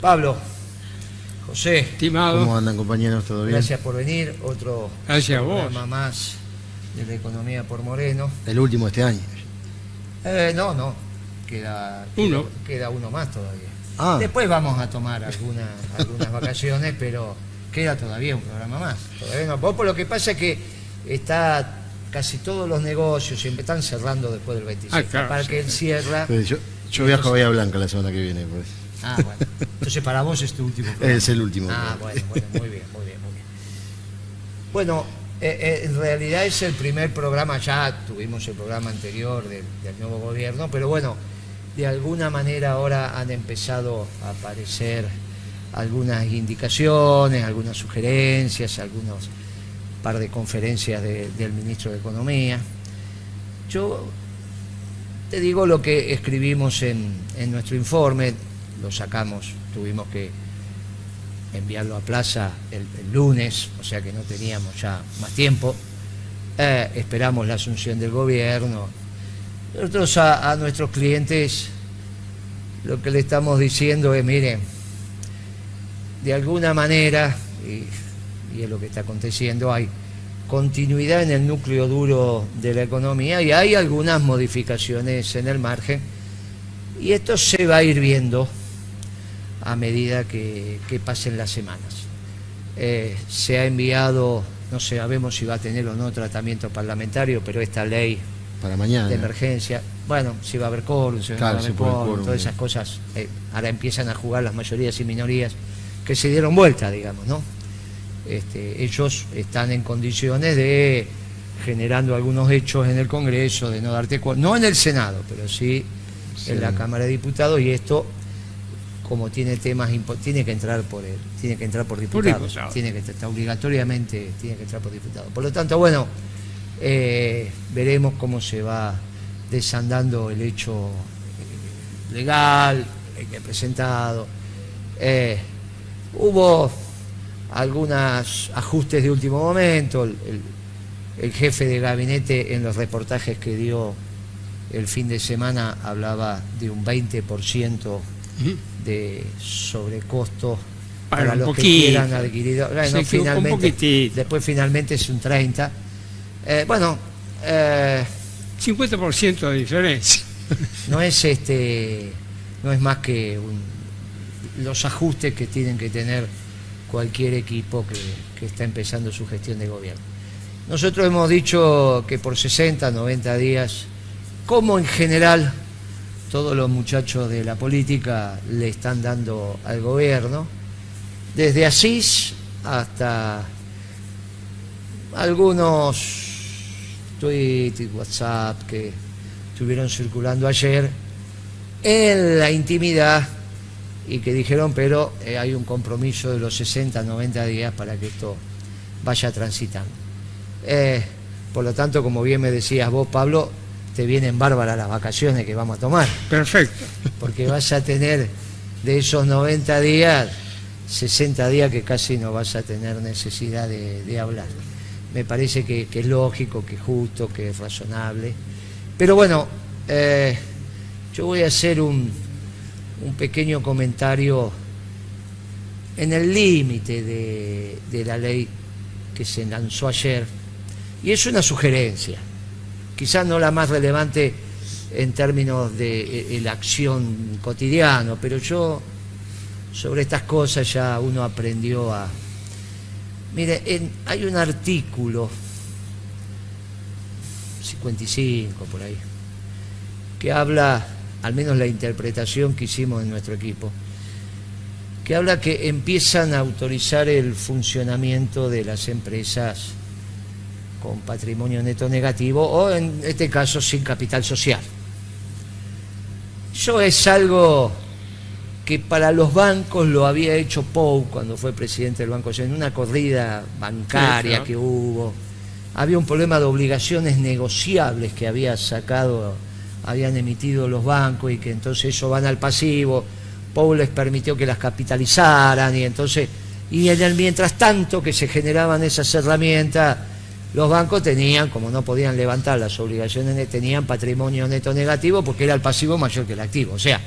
Pablo, José, Estimado. ¿Cómo andan, compañeros? ¿Todo bien? gracias por venir. Otro Gracias a vos. programa más de la economía por Moreno. El último de este año. No, queda uno más todavía. Ah, Después vamos a tomar algunas vacaciones, pero queda todavía un programa más. Todavía no. Vos, por lo que pasa es que está casi todos los negocios siempre están cerrando después del 26. Claro, para que él cierra. yo viajo a Bahía Blanca la semana que viene. Pues. Ah, bueno. Entonces para vos es tu último programa. Es el último. Ah, bueno, muy bien. Bueno, en realidad es el primer programa, ya tuvimos el programa anterior del nuevo gobierno, pero bueno, de alguna manera ahora han empezado a aparecer algunas indicaciones, algunas sugerencias, algunos par de conferencias del ministro de Economía. Yo te digo lo que escribimos en nuestro informe, lo sacamos, tuvimos que enviarlo a Plaza el lunes, o sea que no teníamos ya más tiempo. Esperamos la asunción del gobierno. Nosotros a nuestros clientes lo que le estamos diciendo es, miren, de alguna manera, y es lo que está aconteciendo, hay continuidad en el núcleo duro de la economía y hay algunas modificaciones en el margen, y esto se va a ir viendo a medida que pasen las semanas. Se ha enviado, no sabemos si va a tener o no tratamiento parlamentario, pero esta ley para mañana de emergencia, bueno, si va a haber quórum, si claro, va a haber si puede quórum, quórum, todas esas cosas, ahora empiezan a jugar las mayorías y minorías que se dieron vuelta, digamos, ¿no? Ellos están en condiciones de, generando algunos hechos en el Congreso, de no darte cuenta, no en el Senado, pero sí en la Cámara de Diputados, y esto, como tiene temas tiene que entrar por diputados, obligatoriamente tiene que entrar por diputados. Por lo tanto, bueno, veremos cómo se va desandando el hecho legal que he presentado. Hubo algunos ajustes de último momento. El jefe de gabinete, en los reportajes que dio el fin de semana, hablaba de un 20% de sobrecosto para los que quieran adquirir. Bueno, después finalmente es un 30%. 50% de diferencia. No es más que los ajustes que tienen que tener cualquier equipo que está empezando su gestión de gobierno. Nosotros hemos dicho que por 60, 90 días, como en general todos los muchachos de la política le están dando al gobierno, desde Asís hasta algunos tweets y WhatsApp que estuvieron circulando ayer en la intimidad, y que dijeron, pero hay un compromiso de los 60, 90 días para que esto vaya transitando. Por lo tanto, como bien me decías vos, Pablo, te vienen bárbaras las vacaciones que vamos a tomar. Perfecto. Porque vas a tener de esos 90 días, 60 días que casi no vas a tener necesidad de hablar. Me parece que es lógico, que es justo, que es razonable. Pero bueno, yo voy a hacer un pequeño comentario en el límite de la ley que se lanzó ayer, y es una sugerencia, quizás no la más relevante en términos de la acción cotidiana, pero yo sobre estas cosas ya uno aprendió a... Mire, hay un artículo 55 por ahí que habla, al menos la interpretación que hicimos en nuestro equipo, que habla que empiezan a autorizar el funcionamiento de las empresas con patrimonio neto negativo, o en este caso sin capital social. Eso es algo que para los bancos lo había hecho Pou cuando fue presidente del Banco Central, en una corrida bancaria, sí, claro, que hubo. Había un problema de obligaciones negociables que habían emitido los bancos, y que entonces eso van al pasivo. Pou les permitió que las capitalizaran, y entonces, y en el mientras tanto que se generaban esas herramientas, los bancos tenían, como no podían levantar las obligaciones, tenían patrimonio neto negativo porque era el pasivo mayor que el activo. O sea,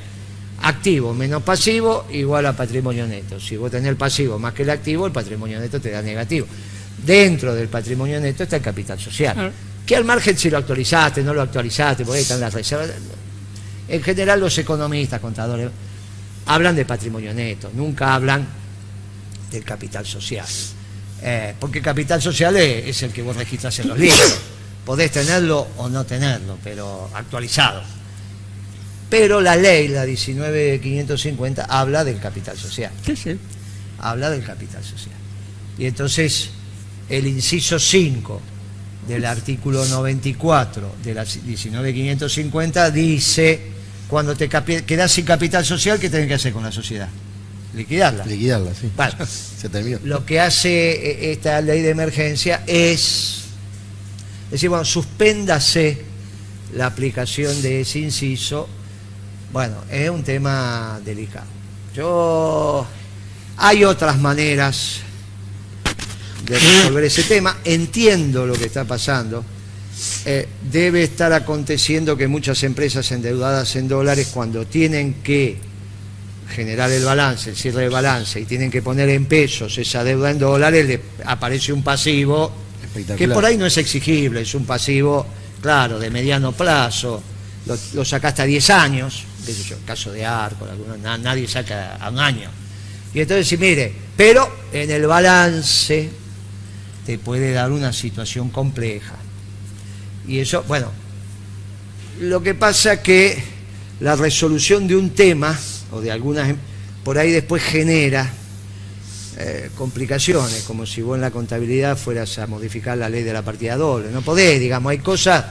activo menos pasivo igual a patrimonio neto. Si vos tenés el pasivo más que el activo, el patrimonio neto te da negativo. Dentro del patrimonio neto está el capital social, que al margen si lo actualizaste, no lo actualizaste, porque ahí están las reservas. En general los economistas, contadores, hablan de patrimonio neto, nunca hablan del capital social. Porque el capital social es el que vos registrás en los libros. Podés tenerlo o no tenerlo, pero actualizado. Pero la ley, la 19.550, habla del capital social. Sí, sí. Habla del capital social. Y entonces el inciso 5 del artículo 94 de la 19.550 dice: cuando te quedás sin capital social, ¿qué tenés que hacer con la sociedad? Liquidarla. Liquidarla, sí. Bueno, se terminó. lo que hace esta ley de emergencia es decir, bueno, suspéndase la aplicación de ese inciso. Bueno, es un tema delicado. Hay otras maneras de resolver ese tema. Entiendo lo que está pasando. Debe estar aconteciendo que muchas empresas endeudadas en dólares, cuando tienen que generar el balance, el cierre de balance, y tienen que poner en pesos esa deuda en dólares, le aparece un pasivo que por ahí no es exigible, es un pasivo, claro, de mediano plazo, lo sacaste a 10 años, qué sé yo, caso de Arco, nadie saca a un año. Y entonces sí, mire, pero en el balance te puede dar una situación compleja. Y eso, bueno, lo que pasa es que la resolución de un tema, o de algunas, por ahí después genera complicaciones, como si vos en la contabilidad fueras a modificar la ley de la partida doble. No podés, digamos, hay cosas...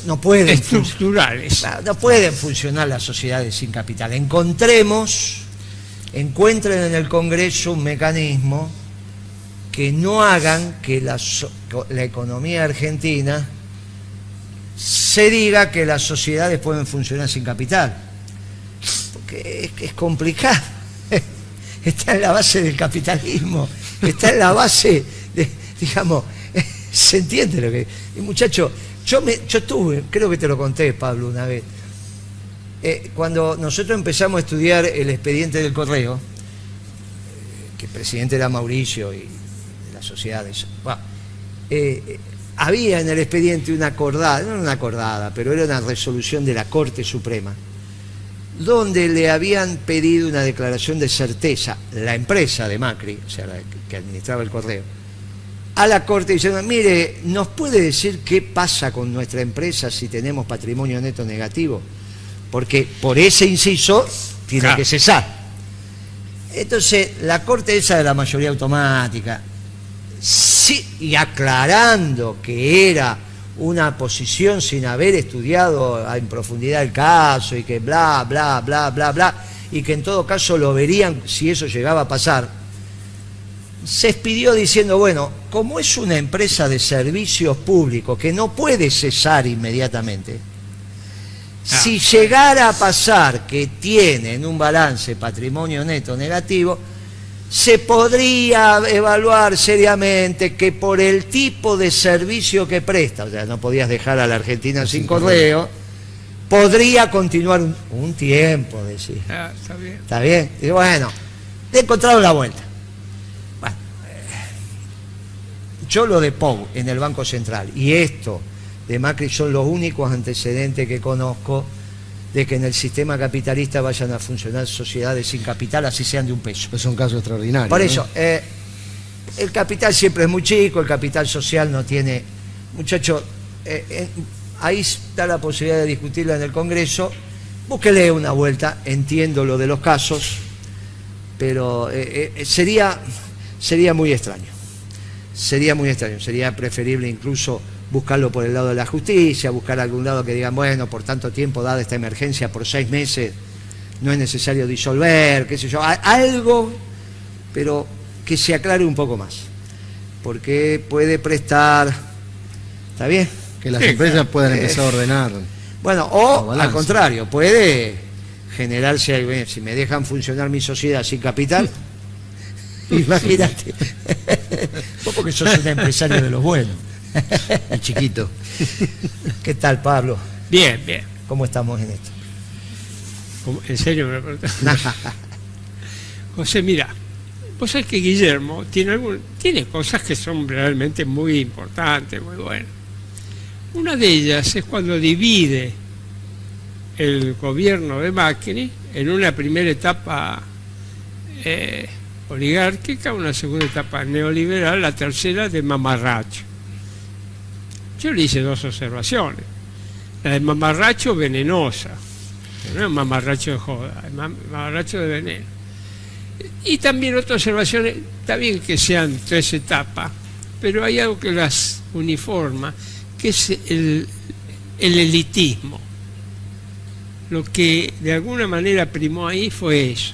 no pueden estructurales. No pueden funcionar las sociedades sin capital. Encuentren en el Congreso un mecanismo que no hagan que la economía argentina se diga que las sociedades pueden funcionar sin capital, porque es complicado. Está en la base del capitalismo, está en la base de, digamos, se entiende lo que... Muchacho, yo estuve, creo que te lo conté, Pablo, una vez, cuando nosotros empezamos a estudiar el expediente del correo, que el presidente era Mauricio y de las sociedades, había en el expediente una acordada, no una acordada, pero era una resolución de la Corte Suprema, donde le habían pedido una declaración de certeza, la empresa de Macri, o sea, la que administraba el correo, a la Corte, diciendo: mire, ¿nos puede decir qué pasa con nuestra empresa si tenemos patrimonio neto negativo? Porque por ese inciso tiene que cesar. Entonces, la Corte esa de la mayoría automática, sí, y aclarando que era una posición sin haber estudiado en profundidad el caso, y que bla, bla, bla, bla, bla, y que en todo caso lo verían si eso llegaba a pasar, se expidió diciendo: bueno, como es una empresa de servicios públicos que no puede cesar inmediatamente, si llegara a pasar que tiene en un balance patrimonio neto negativo, se podría evaluar seriamente que por el tipo de servicio que presta, o sea, no podías dejar a la Argentina sin correo, podría continuar un tiempo, decir. Está bien. ¿Está bien? Y bueno, le encontraron la vuelta. Bueno, yo lo de Pou en el Banco Central y esto de Macri son los únicos antecedentes que conozco de que en el sistema capitalista vayan a funcionar sociedades sin capital, así sean de un peso. Es un caso extraordinario. Por eso, el capital siempre es muy chico, el capital social no tiene... Muchachos, ahí está la posibilidad de discutirla en el Congreso. Búsquele una vuelta, entiendo lo de los casos, pero sería muy extraño. Sería muy extraño, sería preferible incluso buscarlo por el lado de la justicia, buscar algún lado que digan: bueno, por tanto tiempo, dada esta emergencia, por 6 meses, no es necesario disolver, qué sé yo, algo, pero que se aclare un poco más, porque puede prestar, ¿está bien? Que las empresas puedan empezar a ordenar. Bueno, o al contrario, puede generarse, si me dejan funcionar mi sociedad sin capital, imagínate, vos porque sos un empresario de los buenos. El chiquito. ¿Qué tal, Pablo? Bien, bien. ¿Cómo estamos en esto? ¿En serio me lo preguntás? José, mira, vos sabés que Guillermo tiene cosas que son realmente muy importantes, muy buenas. Una de ellas es cuando divide el gobierno de Macri en una primera etapa oligárquica, una segunda etapa neoliberal, la tercera de mamarracho. Yo le hice dos observaciones. La de mamarracho venenosa, que no es mamarracho de joda, es mamarracho de veneno. Y también otras observaciones, está bien que sean tres etapas, pero hay algo que las uniforma, que es el elitismo. Lo que de alguna manera primó ahí fue eso,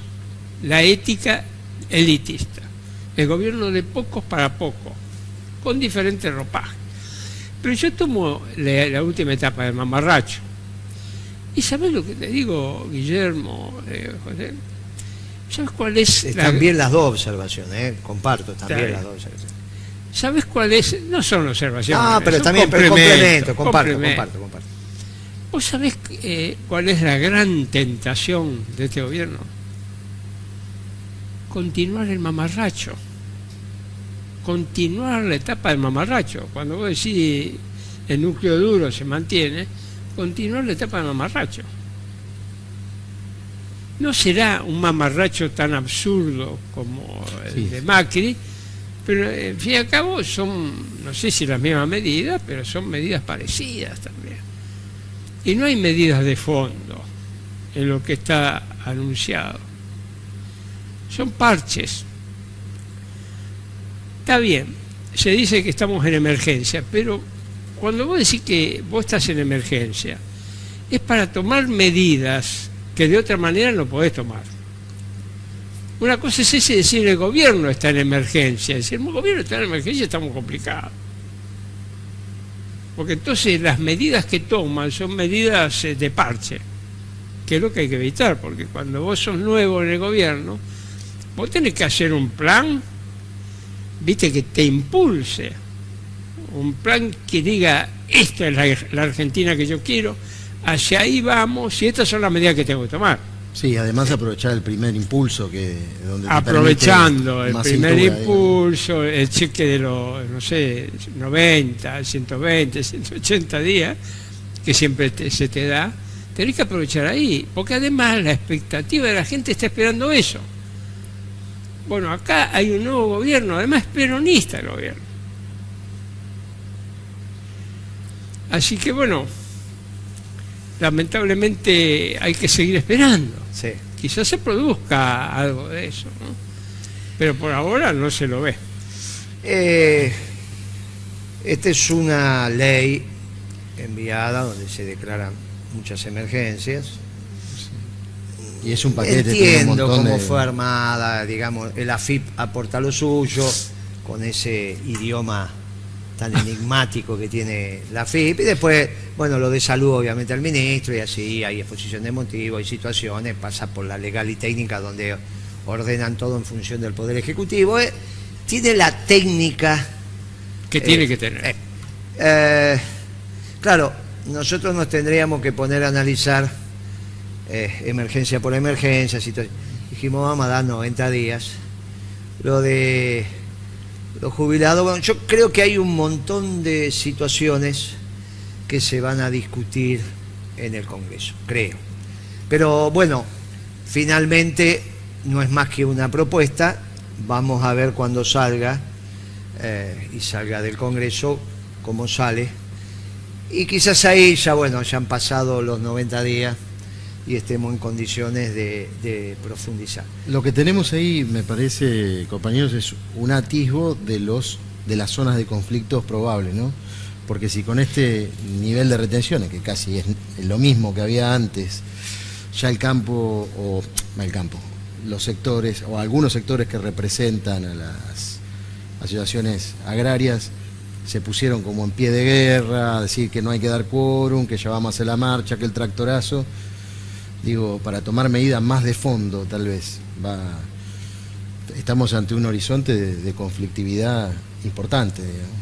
la ética elitista, el gobierno de pocos para pocos, con diferentes ropajes. Pero yo tomo la última etapa del mamarracho, y ¿sabés lo que te digo, Guillermo, José? ¿Sabes cuál es? Están bien las dos observaciones, comparto también Está las dos observaciones. ¿Sabes cuál es? No son observaciones. No, pero son también complemento, comparto. ¿Vos sabés cuál es la gran tentación de este gobierno? Continuar el mamarracho. Continuar la etapa del mamarracho. Cuando vos decís el núcleo duro se mantiene, continuar la etapa del mamarracho. No será un mamarracho tan absurdo como el de Macri, pero en fin y al cabo son, no sé si las mismas medidas, pero son medidas parecidas también. Y no hay medidas de fondo en lo que está anunciado. Son parches. Está bien, se dice que estamos en emergencia, pero cuando vos decís que vos estás en emergencia, es para tomar medidas que de otra manera no podés tomar. Una cosa es ese decir el gobierno está en emergencia. Decir el gobierno está en emergencia estamos complicados. Porque entonces las medidas que toman son medidas de parche, que es lo que hay que evitar, porque cuando vos sos nuevo en el gobierno, vos tenés que hacer un plan, viste, que te impulse, un plan que diga, esta es la Argentina que yo quiero, hacia ahí vamos, y estas son las medidas que tengo que tomar. Sí, además aprovechar el primer impulso donde aprovechando el primer cintura, impulso, el cheque de los, no sé, 90, 120, 180 días, que siempre se te da, tenés que aprovechar ahí, porque además la expectativa de la gente está esperando eso. Bueno, acá hay un nuevo gobierno, además es peronista el gobierno. Así que bueno, lamentablemente hay que seguir esperando. Sí. Quizás se produzca algo de eso, ¿no? Pero por ahora no se lo ve. Esta es una ley enviada donde se declaran muchas emergencias. Y es un paquete. Entiendo cómo fue armada, digamos, el AFIP aporta lo suyo, con ese idioma tan enigmático que tiene la AFIP, y después, bueno, lo de salud obviamente al ministro, y así hay exposición de motivos, hay situaciones, pasa por la legal y técnica donde ordenan todo en función del Poder Ejecutivo. Tiene la técnica que tiene que tener. Claro, nosotros nos tendríamos que poner a analizar emergencia por emergencia, situación. Dijimos, vamos a dar 90 días. Lo de los jubilados, bueno, yo creo que hay un montón de situaciones que se van a discutir en el Congreso, creo. Pero bueno, finalmente no es más que una propuesta, vamos a ver cuando salga y salga del Congreso cómo sale. Y quizás ahí ya, bueno, ya han pasado los 90 días y estemos en condiciones de profundizar. Lo que tenemos ahí, me parece, compañeros, es un atisbo de las zonas de conflictos probables, ¿no? Porque si con este nivel de retenciones, que casi es lo mismo que había antes, ya los sectores, o algunos sectores que representan a las asociaciones agrarias, se pusieron como en pie de guerra, a decir que no hay que dar quórum, que ya vamos a hacer la marcha, que el tractorazo. Digo, para tomar medidas más de fondo, tal vez, estamos ante un horizonte de conflictividad importante, digamos.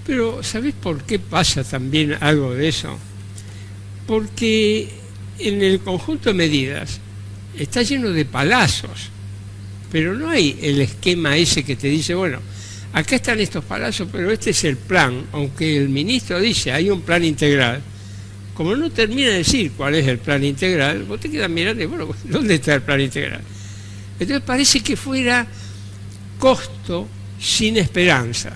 Pero, ¿sabés por qué pasa también algo de eso? Porque en el conjunto de medidas está lleno de palazos, pero no hay el esquema ese que te dice, bueno, acá están estos palazos, pero este es el plan, aunque el ministro dice, hay un plan integral. Como no termina de decir cuál es el plan integral, vos te quedas mirando y, bueno, ¿dónde está el plan integral? Entonces parece que fuera costo sin esperanza.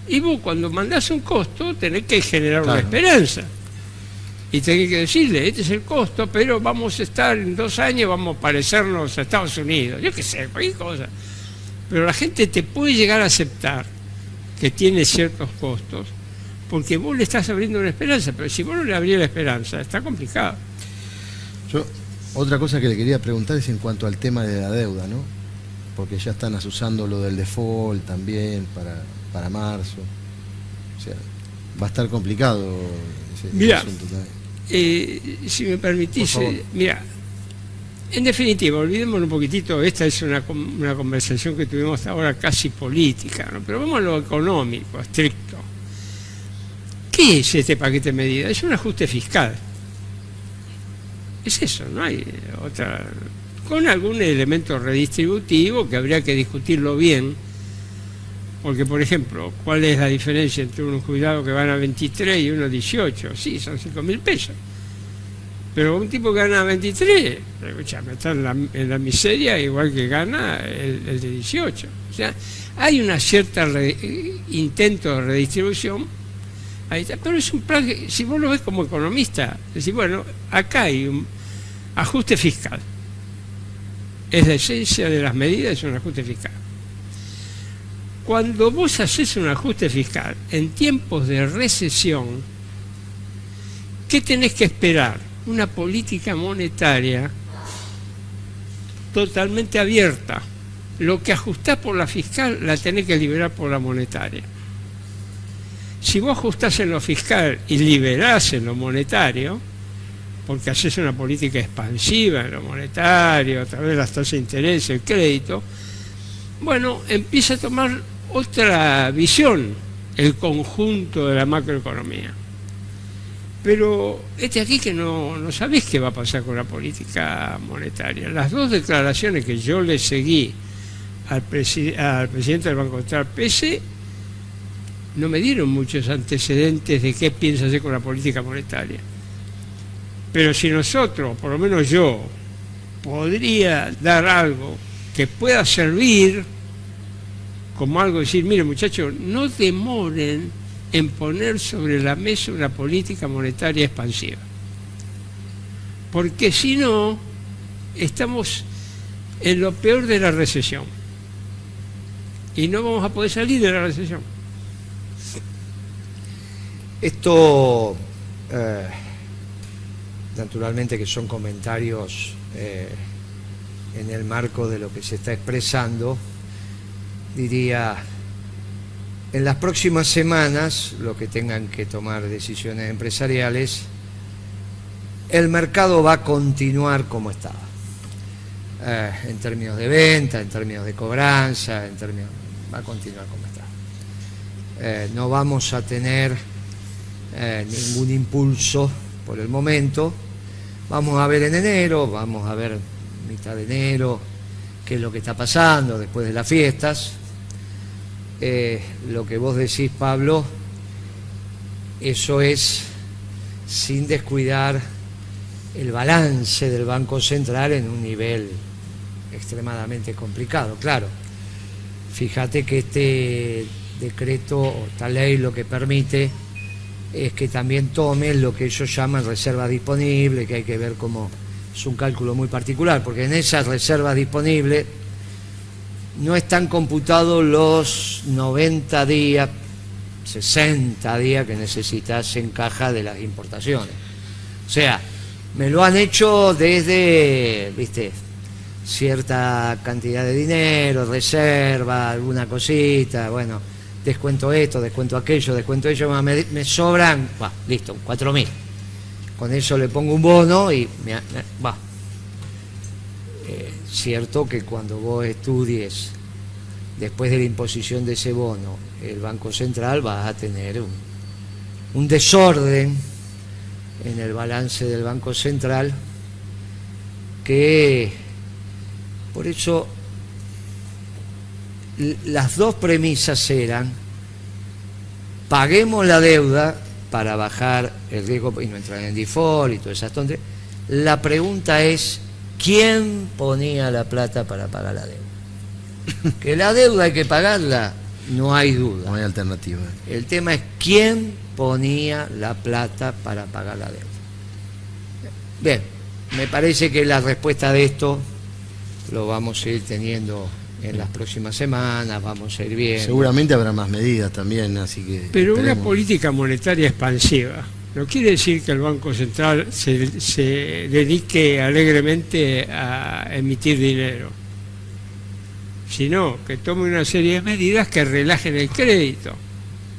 Y vos cuando mandás un costo tenés que generar una esperanza. Y tenés que decirle, este es el costo, pero vamos a estar en 2 años, vamos a parecernos a Estados Unidos. Yo qué sé, cualquier cosa. Pero la gente te puede llegar a aceptar que tiene ciertos costos, porque vos le estás abriendo una esperanza, pero si vos no le abrís la esperanza, está complicado. Otra cosa que le quería preguntar es en cuanto al tema de la deuda, ¿no? Porque ya están asusando lo del default también para marzo. O sea, va a estar complicado ese asunto también. Si me permitís, mira, en definitiva, olvidémonos un poquitito, esta es una conversación que tuvimos ahora casi política, ¿no? Pero vamos a lo económico, estricto. ¿Qué es este paquete de medidas? Es un ajuste fiscal. Es eso, no hay otra, con algún elemento redistributivo que habría que discutirlo bien, porque por ejemplo, ¿cuál es la diferencia entre un jubilado que gana 23 y uno 18? Sí, son 5.000 pesos. Pero un tipo que gana 23, escúchame, está en la miseria igual que gana el de 18. O sea, hay una cierta intento de redistribución. Ahí está, pero es un plan que, si vos lo ves como economista, decís, bueno, acá hay un ajuste fiscal. Es la esencia de las medidas, es un ajuste fiscal. Cuando vos haces un ajuste fiscal en tiempos de recesión, ¿qué tenés que esperar? Una política monetaria totalmente abierta. Lo que ajustás por la fiscal, la tenés que liberar por la monetaria. Si vos ajustás en lo fiscal y liberás en lo monetario, porque haces una política expansiva en lo monetario, a través de las tasas de interés, el crédito, bueno, empieza a tomar otra visión el conjunto de la macroeconomía. Pero aquí que no sabés qué va a pasar con la política monetaria. Las 2 declaraciones que yo le seguí al presidente del Banco Central, pese, no me dieron muchos antecedentes de qué piensa hacer con la política monetaria. Pero si nosotros, por lo menos yo, podría dar algo que pueda servir como algo, decir, mire muchachos, no demoren en poner sobre la mesa una política monetaria expansiva. Porque si no, estamos en lo peor de la recesión. Y no vamos a poder salir de la recesión. Esto, naturalmente que son comentarios en el marco de lo que se está expresando, diría, en las próximas semanas, lo que tengan que tomar decisiones empresariales, el mercado va a continuar como estaba, en términos de venta, en términos de cobranza, va a continuar como está. No vamos a tener ningún impulso por el momento. Vamos a ver en enero, vamos a ver mitad de enero qué es lo que está pasando después de las fiestas. Lo que vos decís, Pablo, eso es sin descuidar el balance del Banco Central en un nivel extremadamente complicado. Claro, fíjate que este decreto o esta ley lo que permite es que también tomen lo que ellos llaman reservas disponibles, que hay que ver cómo es un cálculo muy particular, porque en esas reservas disponibles no están computados los 90 días, 60 días que necesitas en caja de las importaciones. O sea, me lo han hecho desde, viste, cierta cantidad de dinero, reserva, alguna cosita, bueno, descuento esto, descuento aquello, descuento ello, me sobran, listo, 4.000. Con eso le pongo un bono y va. Cierto que cuando vos estudies después de la imposición de ese bono el Banco Central, vas a tener un desorden en el balance del Banco Central, que por eso las dos premisas eran: paguemos la deuda para bajar el riesgo y no entrar en default y todas esas tonterías. La pregunta es: ¿quién ponía la plata para pagar la deuda? Que la deuda hay que pagarla, no hay duda. No hay alternativa. El tema es quién ponía la plata para pagar la deuda. Bien, me parece que la respuesta de esto lo vamos a ir teniendo en las próximas semanas, vamos a ir viendo. Seguramente habrá más medidas también, así que... Pero una esperemos. política monetaria expansiva no quiere decir que el Banco Central se dedique alegremente a emitir dinero, sino que tome una serie de medidas que relajen el crédito,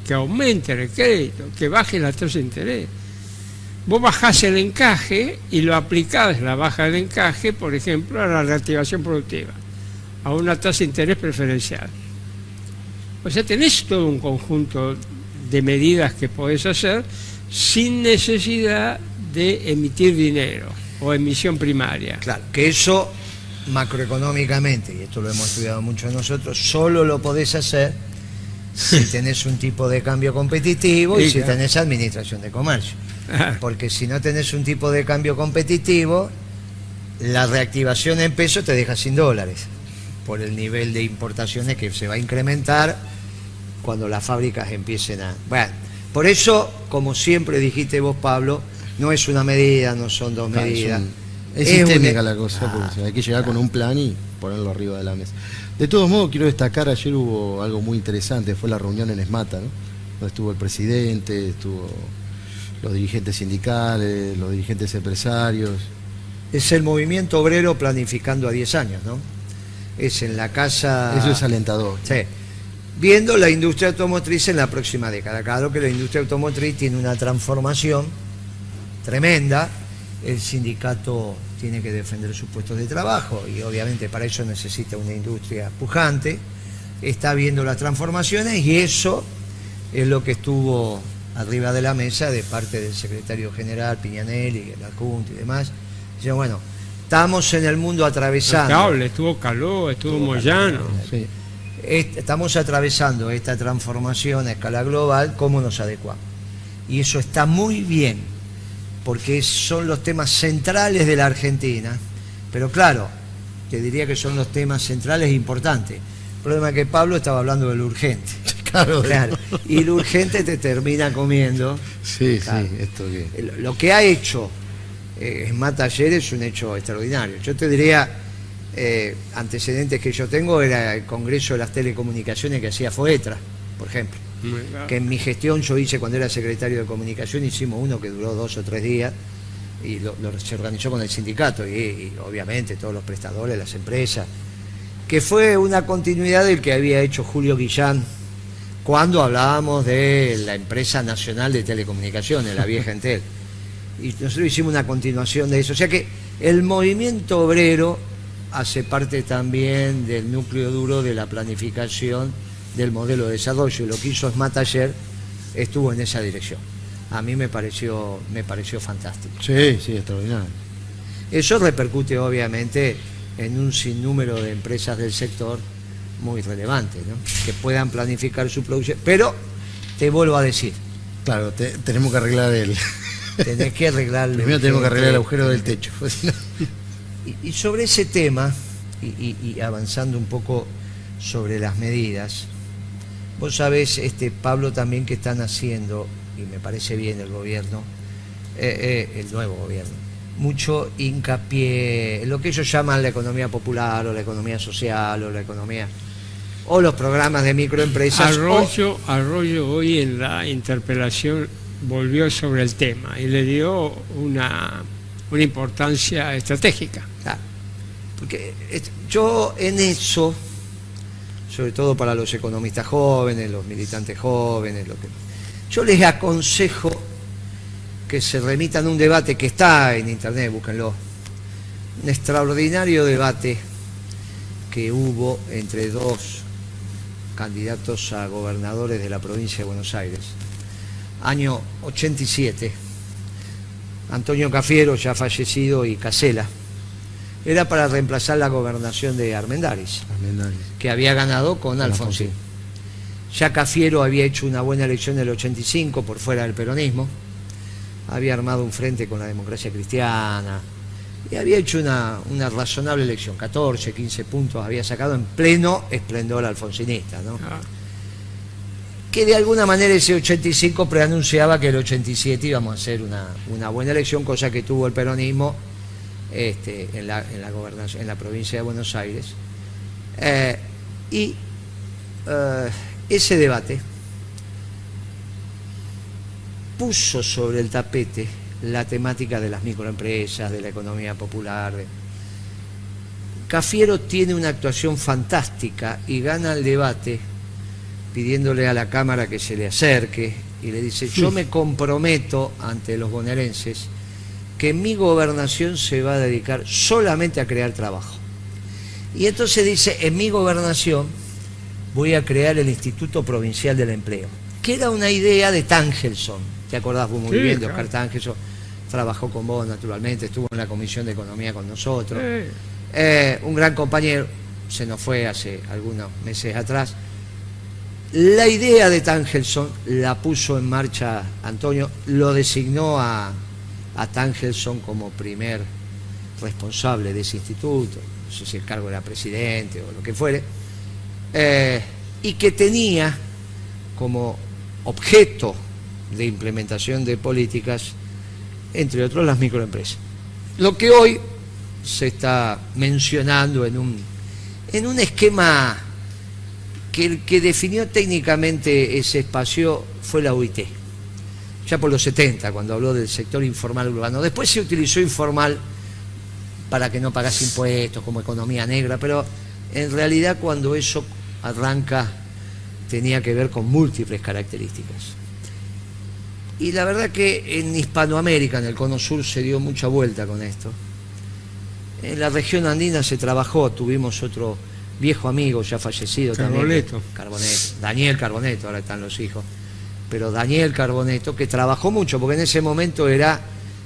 que aumenten el crédito, que bajen la tasa de interés. Vos bajás el encaje y lo aplicás, la baja del encaje, por ejemplo, a la reactivación productiva, a una tasa de interés preferencial. O sea, tenés todo un conjunto de medidas que podés hacer sin necesidad de emitir dinero o emisión primaria. Claro, que eso macroeconómicamente, y esto lo hemos estudiado mucho nosotros, solo lo podés hacer si tenés un tipo de cambio competitivo y Sí, si claro. tenés administración de comercio. Ah, Porque si no tenés un tipo de cambio competitivo, la reactivación en pesos te deja sin dólares, por el nivel de importaciones que se va a incrementar cuando las fábricas empiecen a... Bueno, por eso, como siempre dijiste vos, Pablo, no es una medida, no son dos Claro, medidas. Es sistémica la cosa, porque hay que llegar con un plan y ponerlo arriba de la mesa. De todos modos, quiero destacar, ayer hubo algo muy interesante, fue la reunión en ESMATA, ¿no? Donde estuvo el presidente, estuvo los dirigentes sindicales, los dirigentes empresarios. Es el movimiento obrero planificando a 10 años, ¿no? Es en la casa... Eso es alentador. Sí. Viendo la industria automotriz en la próxima década. Claro que la industria automotriz tiene una transformación tremenda. El sindicato tiene que defender sus puestos de trabajo y obviamente para eso necesita una industria pujante. Está viendo las transformaciones y eso es lo que estuvo arriba de la mesa de parte del secretario general Piñanelli, el adjunto y demás. Dice, bueno, estamos en el mundo atravesando. notable, estuvo Caló, estuvo Moyano. Sí. Estamos atravesando esta transformación a escala global, ¿cómo nos adecuamos? Y eso está muy bien, porque son los temas centrales de la Argentina, pero claro, te diría que son los temas centrales importantes. El problema es que Pablo estaba hablando de lo urgente. Claro, Claro, y lo urgente te termina comiendo. Sí, Claro. sí, esto que... Lo que ha hecho ESMATA ayer es un hecho extraordinario. Yo te diría, antecedentes que yo tengo era el Congreso de las Telecomunicaciones que hacía FOETRA, por ejemplo, que en mi gestión yo hice cuando era secretario de Comunicación, hicimos uno que duró 2 o 3 días y se organizó con el sindicato y obviamente todos los prestadores, las empresas, que fue una continuidad del que había hecho Julio Guillán cuando hablábamos de la empresa nacional de telecomunicaciones, la vieja Entel. Y nosotros hicimos una continuación de eso. O sea que el movimiento obrero hace parte también del núcleo duro de la planificación del modelo de desarrollo. Y lo que hizo ESMATA ayer estuvo en esa dirección. A mí me pareció fantástico. Sí, sí, extraordinario. Eso repercute obviamente en un sinnúmero de empresas del sector muy relevantes, ¿no? Que puedan planificar su producción. Pero te vuelvo a decir, Claro, tenemos que arreglar el... tenés que arreglar... Primero tenemos que arreglar el agujero del techo. Pues, si no- Y sobre ese tema, y avanzando un poco sobre las medidas, vos sabés, Pablo, también que están haciendo, y me parece bien el gobierno, el nuevo gobierno, mucho hincapié en lo que ellos llaman la economía popular o la economía social o la economía o los programas de microempresas. Arroyo hoy en la interpelación volvió sobre el tema y le dio una importancia estratégica. Claro, porque yo en eso, sobre todo para los economistas jóvenes, los militantes jóvenes, yo les aconsejo que se remitan a un debate que está en internet, búsquenlo, un extraordinario debate que hubo entre dos candidatos a gobernadores de la provincia de Buenos Aires, año 87, Antonio Cafiero, ya fallecido, y Casella. Era para reemplazar la gobernación de Armendáriz, que había ganado con Alfonsín. Ya Cafiero había hecho una buena elección en el 85 por fuera del peronismo, había armado un frente con la Democracia Cristiana y había hecho una razonable elección, 14, 15 puntos había sacado en pleno esplendor alfonsinista, ¿no? Que de alguna manera ese 85 preanunciaba que el 87 íbamos a hacer una buena elección, cosa que tuvo el peronismo en la gobernación, en la provincia de Buenos Aires. Ese debate puso sobre el tapete la temática de las microempresas, de la economía popular. Cafiero tiene una actuación fantástica y gana el debate pidiéndole a la Cámara que se le acerque y le dice: yo me comprometo ante los bonaerenses que mi gobernación se va a dedicar solamente a crear trabajo. Y entonces dice: en mi gobernación voy a crear el Instituto Provincial del Empleo, que era una idea de Tangelson. ¿Te acordás vos muy bien de Oscar Tangelson? Trabajó con vos naturalmente, estuvo en la Comisión de Economía con nosotros. Un gran compañero, se nos fue hace algunos meses atrás. La idea de Tangelson la puso en marcha Antonio, lo designó a Tangelson como primer responsable de ese instituto, no sé si el cargo era presidente o lo que fuere, y que tenía como objeto de implementación de políticas, entre otros, las microempresas. Lo que hoy se está mencionando en un esquema que el que definió técnicamente ese espacio fue la OIT, ya por los 70, cuando habló del sector informal urbano. Después se utilizó informal para que no pagase impuestos, como economía negra, pero en realidad cuando eso arranca tenía que ver con múltiples características. Y la verdad que en Hispanoamérica, en el Cono Sur, se dio mucha vuelta con esto. En la región andina se trabajó, tuvimos otro viejo amigo ya fallecido también, Carboneto, Daniel Carboneto, ahora están los hijos, pero Daniel Carboneto, que trabajó mucho, porque en ese momento era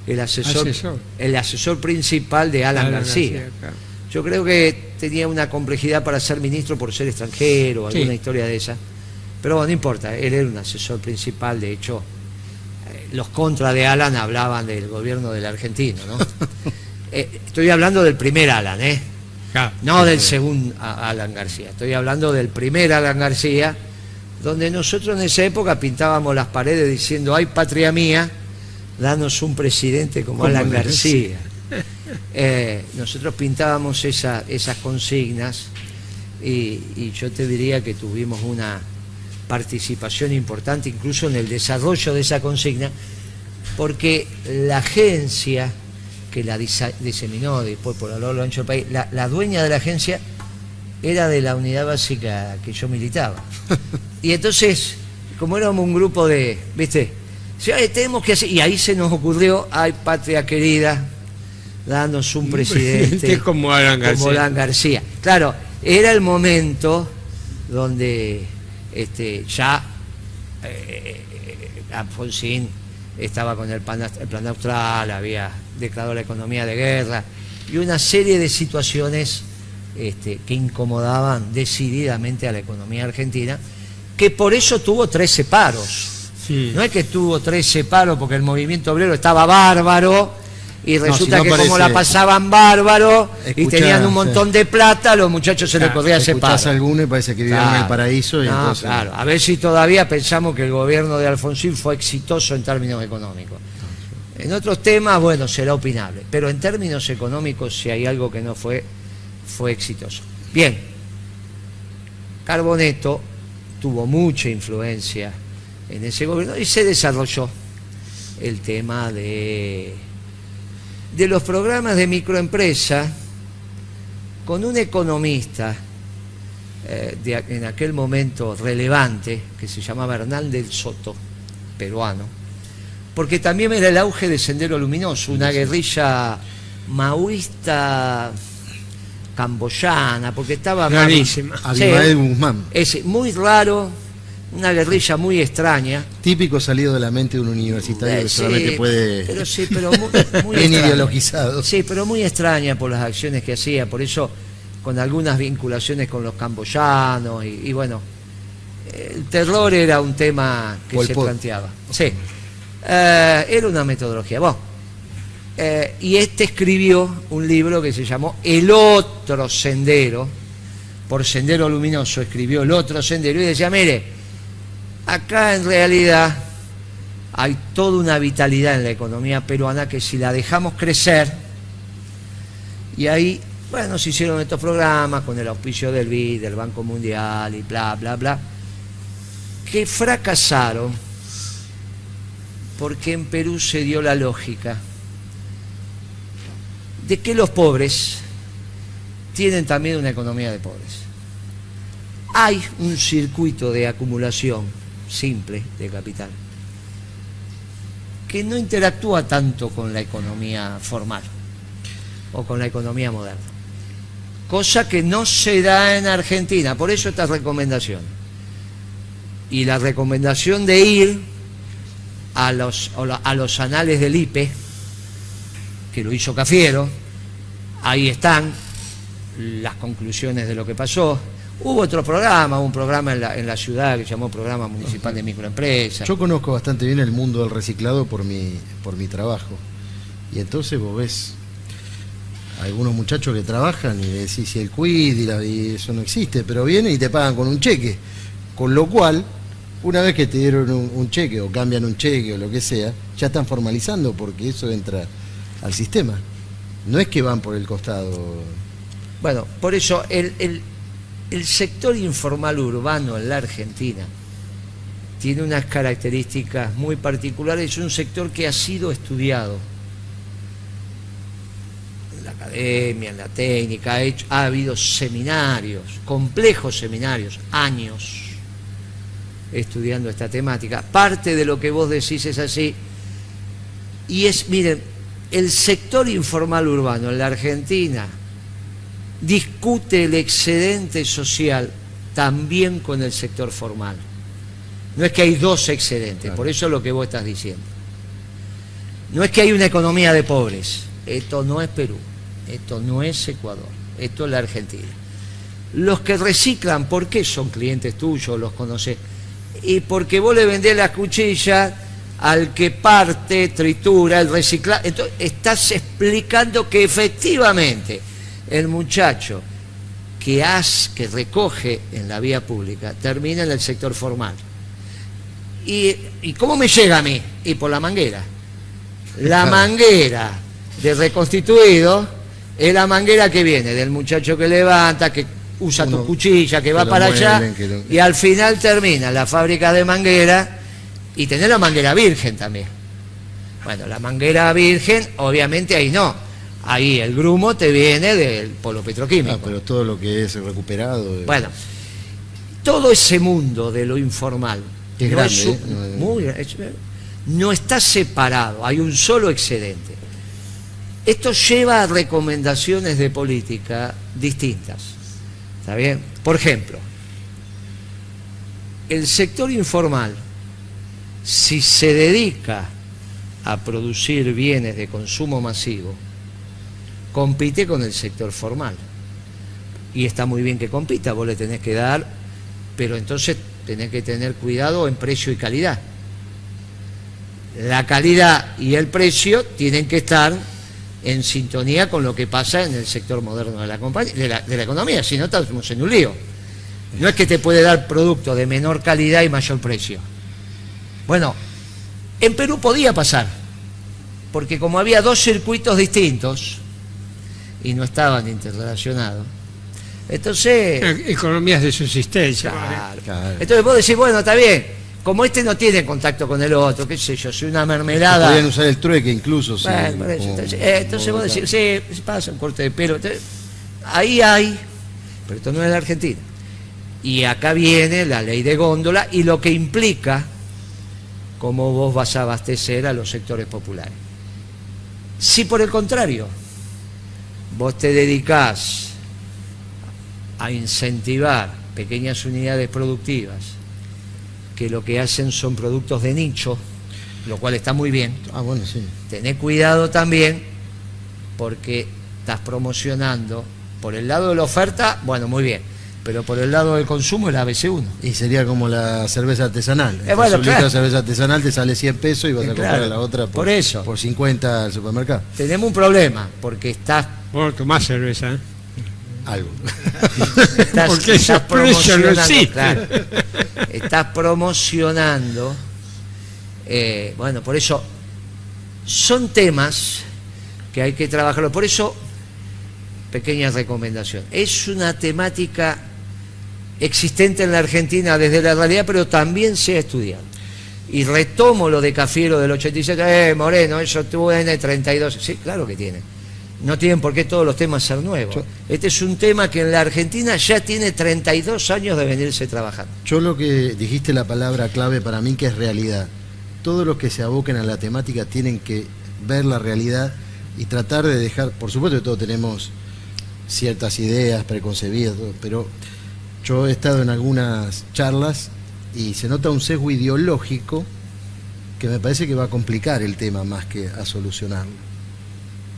el asesor principal de Alan García. Claro. Yo creo que tenía una complejidad para ser ministro por ser extranjero, alguna historia de esa, pero bueno, no importa, él era un asesor principal. De hecho, los contras de Alan hablaban del gobierno del argentino, ¿no? Estoy hablando del primer Alan, no del segundo Alan García, estoy hablando del primer Alan García, donde nosotros en esa época pintábamos las paredes diciendo: ay, patria mía, danos un presidente como Alan García. Nosotros pintábamos esas consignas y yo te diría que tuvimos una participación importante incluso en el desarrollo de esa consigna, porque la agencia que la diseminó después por a lo ancho del país, la dueña de la agencia era de la unidad básica que yo militaba. Y entonces, como éramos un grupo de, ¿viste? Tenemos que hacer, y ahí se nos ocurrió: ay, patria querida, danos un presidente como Alan García. Claro, era el momento donde ya Alfonsín estaba con el plan austral, había declarado la economía de guerra y una serie de situaciones que incomodaban decididamente a la economía argentina, que por eso tuvo 13 paros. Sí. No es que tuvo 13 paros porque el movimiento obrero estaba bárbaro y resulta que como la pasaban bárbaro y tenían un montón de plata, a los muchachos se les corría ese paro. Escuchás alguno y parece que vivían en el paraíso. Y entonces... Claro, a ver si todavía pensamos que el gobierno de Alfonsín fue exitoso en términos económicos. En otros temas, bueno, será opinable, pero en términos económicos, si hay algo que no fue exitoso. Bien, Carboneto tuvo mucha influencia en ese gobierno y se desarrolló el tema de los programas de microempresa con un economista en aquel momento relevante que se llamaba Hernán del Soto, peruano, porque también era el auge de Sendero Luminoso, una guerrilla maoísta camboyana, porque estaba rarísima. Abimael Guzmán. Muy raro, una guerrilla muy extraña. Típico salido de la mente de un universitario que Sí, solamente puede... pero sí, pero muy bien extraña. ideologizado. Sí, pero muy extraña por las acciones que hacía, por eso con algunas vinculaciones con los camboyanos y bueno, el terror era un tema que Pol se Pot. planteaba. Sí, era una metodología. Bueno, y este escribió un libro que se llamó El Otro Sendero, por Sendero Luminoso escribió El Otro Sendero y decía, mire, acá en realidad hay toda una vitalidad en la economía peruana que si la dejamos crecer, y ahí, bueno, se hicieron estos programas con el auspicio del BID, del Banco Mundial y bla, bla, bla, que fracasaron porque en Perú se dio la lógica de que los pobres tienen también una economía de pobres. Hay un circuito de acumulación simple de capital que no interactúa tanto con la economía formal o con la economía moderna, cosa que no se da en Argentina. Por eso esta recomendación y la recomendación de ir a los anales del IPE, que lo hizo Cafiero, ahí están las conclusiones de lo que pasó. Hubo otro programa, un programa en la ciudad que se llamó Programa Municipal de Microempresas. Yo conozco bastante bien el mundo del reciclado por mi trabajo. Y entonces vos ves a algunos muchachos que trabajan y le decís si el quid y eso no existe, pero vienen y te pagan con un cheque. Con lo cual, una vez que te dieron un cheque o cambian un cheque o lo que sea, ya están formalizando porque eso entra al sistema. No es que van por el costado. Bueno, por eso el sector informal urbano en la Argentina tiene unas características muy particulares. Es un sector que ha sido estudiado en la academia, en la técnica, ha habido seminarios, complejos seminarios, años estudiando esta temática. Parte de lo que vos decís es así. Y miren, el sector informal urbano en la Argentina discute el excedente social también con el sector formal. No es que hay dos excedentes, Claro. por eso es lo que vos estás diciendo. No es que hay una economía de pobres. Esto no es Perú, esto no es Ecuador, esto es la Argentina. Los que reciclan, ¿por qué son clientes tuyos? Los conocés. Y porque vos le vendés la cuchilla al que parte, tritura, el reciclaje. Entonces, estás explicando que efectivamente el muchacho que recoge en la vía pública termina en el sector formal. ¿Y cómo me llega a mí? Y por la manguera. La manguera de reconstituido es la manguera que viene del muchacho que levanta, que usa tu cuchilla, que va para allá, y al final termina en la fábrica de manguera y tenés la manguera virgen también. Bueno, la manguera virgen, obviamente ahí no. Ahí el grumo te viene del polo petroquímico. Pero todo lo que es recuperado. Bueno, todo ese mundo de lo informal Es no grande, no está separado, hay un solo excedente. Esto lleva a recomendaciones de política distintas. ¿Está bien? Por ejemplo, el sector informal, si se dedica a producir bienes de consumo masivo, compite con el sector formal. Y está muy bien que compita, vos le tenés que dar, pero entonces tenés que tener cuidado en precio y calidad. La calidad y el precio tienen que estar en sintonía con lo que pasa en el sector moderno de la economía, si no estamos en un lío. No es que te puede dar producto de menor calidad y mayor precio. Bueno, en Perú podía pasar, porque como había dos circuitos distintos y no estaban interrelacionados, entonces... Economías de subsistencia. Claro. Entonces vos decís, bueno, está bien, como este no tiene contacto con el otro, qué sé yo, si una mermelada... Podrían usar el trueque incluso. Bueno, por eso, entonces vos decís, sí, pasa un corte de pelo. Entonces, ahí hay, pero esto no es la Argentina. Y acá viene la ley de góndola y lo que implica cómo vos vas a abastecer a los sectores populares. Si por el contrario, vos te dedicás a incentivar pequeñas unidades productivas que lo que hacen son productos de nicho, lo cual está muy bien. Ah, bueno, sí. Tené cuidado también, porque estás promocionando por el lado de la oferta, bueno, muy bien, pero por el lado del consumo es la ABC1. Y sería como la cerveza artesanal. Bueno, Un litro claro. de cerveza artesanal te sale 100 pesos y vas a comprar Claro, a la otra por eso. por 50 al supermercado. Tenemos un problema, porque estás Vos tomás cerveza, ¿eh? Algo. Porque ese precio no existe. claro, estás promocionando, bueno, por eso son temas que hay que trabajarlo. Por eso, pequeña recomendación, es una temática existente en la Argentina desde la realidad, pero también se ha estudiado. Y retomo lo de Cafiero del 87, Moreno, eso tiene 32, sí, claro que tiene. No tienen por qué todos los temas ser nuevos. Este es un tema que en la Argentina ya tiene 32 años de venirse trabajando. Yo lo que dijiste la palabra clave para mí que es realidad. Todos los que se aboquen a la temática tienen que ver la realidad y tratar de dejar, por supuesto que todos tenemos ciertas ideas preconcebidas, pero yo he estado en algunas charlas y se nota un sesgo ideológico que me parece que va a complicar el tema más que a solucionarlo.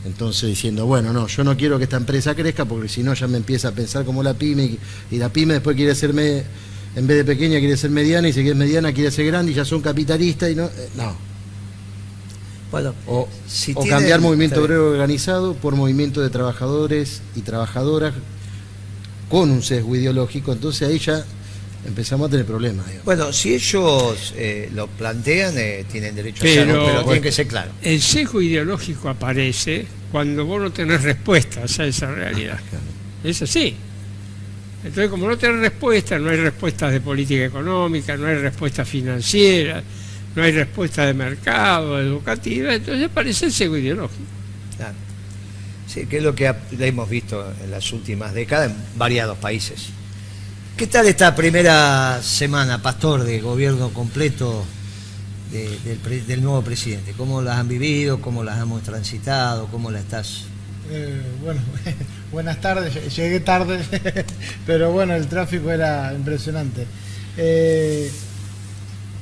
Entonces diciendo, bueno, no, yo no quiero que esta empresa crezca porque si no ya me empieza a pensar como la pyme y la pyme después quiere ser, en vez de pequeña quiere ser mediana y si es mediana quiere ser grande y ya son capitalistas y no. Bueno, O tienen- cambiar movimiento obrero organizado por movimiento de trabajadores y trabajadoras con un sesgo ideológico, entonces ahí ya empezamos a tener problemas. Digamos. Bueno, si ellos lo plantean, tienen derecho a hacerlo, pero tienen que ser claros. El sesgo ideológico aparece cuando vos no tenés respuestas a esa realidad. Es así. Entonces, como no tenés respuestas, no hay respuestas de política económica, no hay respuestas financieras, no hay respuestas de mercado, educativa, entonces aparece el sesgo ideológico. Claro. Sí, que es lo que hemos visto en las últimas décadas en variados países. ¿Qué tal esta primera semana, Pastor, de gobierno completo del nuevo presidente? ¿Cómo las han vivido? ¿Cómo las hemos transitado? ¿Cómo la estás? Bueno, buenas tardes, llegué tarde, pero bueno, el tráfico era impresionante.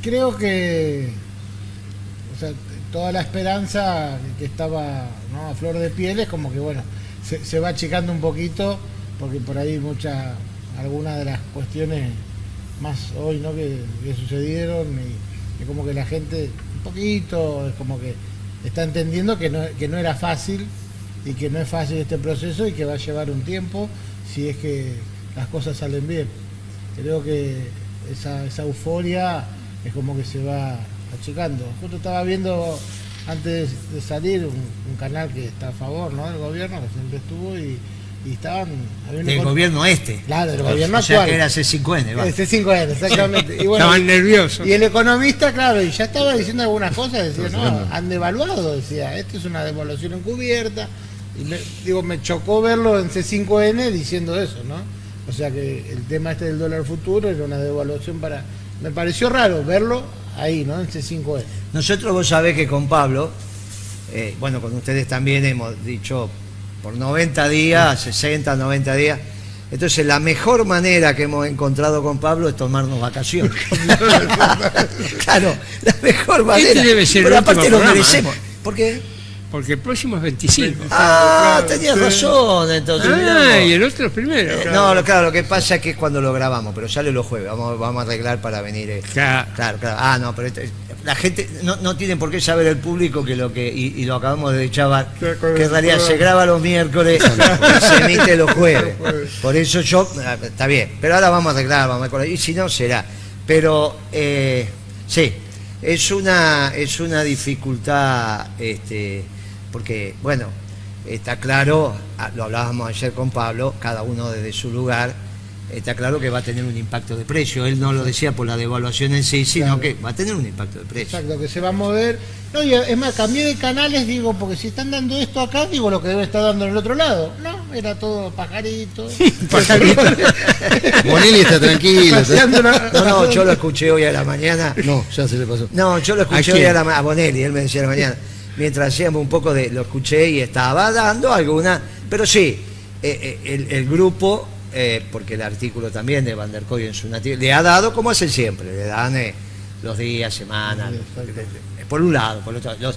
Creo que, o sea, toda la esperanza que estaba, ¿no?, a flor de piel es como que, bueno, se va achicando un poquito, porque por ahí algunas de las cuestiones más hoy, ¿no?, que sucedieron y como que la gente un poquito es como que está entendiendo que no era fácil y que no es fácil este proceso y que va a llevar un tiempo si es que las cosas salen bien. Creo que esa euforia es como que se va achicando. Justo estaba viendo antes de salir un canal que está a favor, ¿no?, del gobierno, que siempre estuvo y estaban... Del gobierno este. Claro, del gobierno o sea, actual. que era C5N. Va. C5N, exactamente. Y bueno, Estaban nerviosos. y el economista, claro, y ya estaba diciendo algunas cosas, decía, no, Claro. han devaluado, decía, esto es una devaluación encubierta. Y me chocó verlo en C5N diciendo eso, ¿no? O sea que el tema este del dólar futuro era una devaluación me pareció raro verlo ahí, ¿no?, en C5N. Nosotros, vos sabés que con Pablo, bueno, con ustedes también hemos dicho por 90 días, 60, 90 días. Entonces, la mejor manera que hemos encontrado con Pablo es tomarnos vacaciones. Claro, la mejor manera. Este debe ser pero el último aparte lo programa, merecemos. ¿Por qué? Porque el próximo es 25. Tenías razón, entonces. Ah, y el otro es primero. No, claro, lo que pasa es que es cuando lo grabamos, pero sale los jueves. Vamos a arreglar para venir. Claro. Claro. Ah, no, pero la gente no tiene por qué saber el público que y lo acabamos de chavar, que en realidad se graba los miércoles y se emite los jueves. Por eso está bien, pero ahora vamos a arreglar, vamos a acordar, y si no será. Pero sí, es una dificultad, porque bueno, está claro, lo hablábamos ayer con Pablo, cada uno desde su lugar. Está claro que va a tener un impacto de precio. Él no lo decía por la devaluación en sí, sino Claro. que va a tener un impacto de precio. Exacto, que se va a mover. No, y es más, cambié de canales, digo, porque si están dando esto acá, digo lo que debe estar dando en el otro lado. No, era todo pajarito. Bonelli está tranquilo. Paseando una- No, yo lo escuché hoy a la mañana. No, ya se le pasó. No, yo lo escuché ¿A hoy quién? a Bonelli, él me decía a la mañana. Mientras hacíamos un poco lo escuché y estaba dando alguna. Pero sí, el grupo porque el artículo también de Van der Kooi en su nativa le ha dado, como hacen siempre, le dan los días, semanas, por un lado, por otro lado.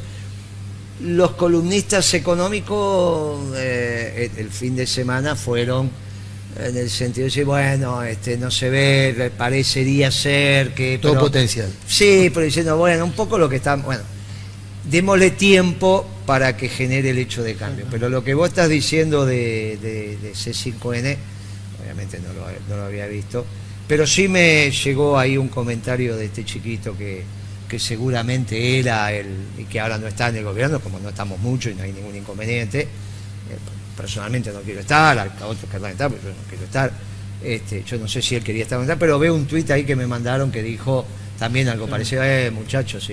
Los columnistas económicos el fin de semana fueron en el sentido de decir, bueno, no se ve, parecería ser que... Todo potencial. Sí, pero diciendo, bueno, un poco lo que está... Bueno, démosle tiempo para que genere el hecho de cambio. Pero lo que vos estás diciendo de C5N, obviamente no lo había visto, pero sí me llegó ahí un comentario de este chiquito que seguramente era y que ahora no está en el gobierno, como no estamos mucho y no hay ningún inconveniente. Personalmente no quiero estar, a otros querrán estar, pero yo no quiero estar. Yo no sé si él quería estar, pero veo un tuit ahí que me mandaron que dijo también algo parecido, muchachos,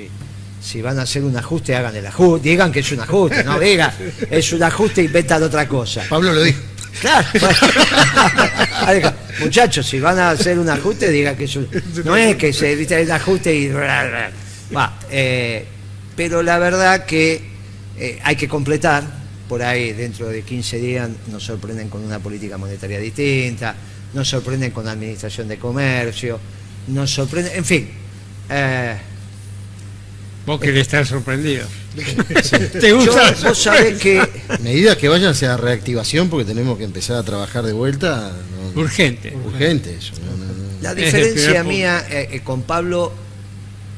si van a hacer un ajuste, hagan el ajuste, digan que es un ajuste, no digan, es un ajuste, inventan otra cosa. Pablo lo dijo. Claro, bueno. Muchachos, si van a hacer un ajuste, digan que es un... No es que se evite el ajuste y... pero la verdad que hay que completar. Por ahí, dentro de 15 días, nos sorprenden con una política monetaria distinta, nos sorprenden con administración de comercio, nos sorprenden, en fin. Vos querés estar sorprendido. Sí. ¿Te gusta? Vos sabés que... Medidas que vayan hacia reactivación, porque tenemos que empezar a trabajar de vuelta. Urgente. Urgente eso. La diferencia mía con Pablo,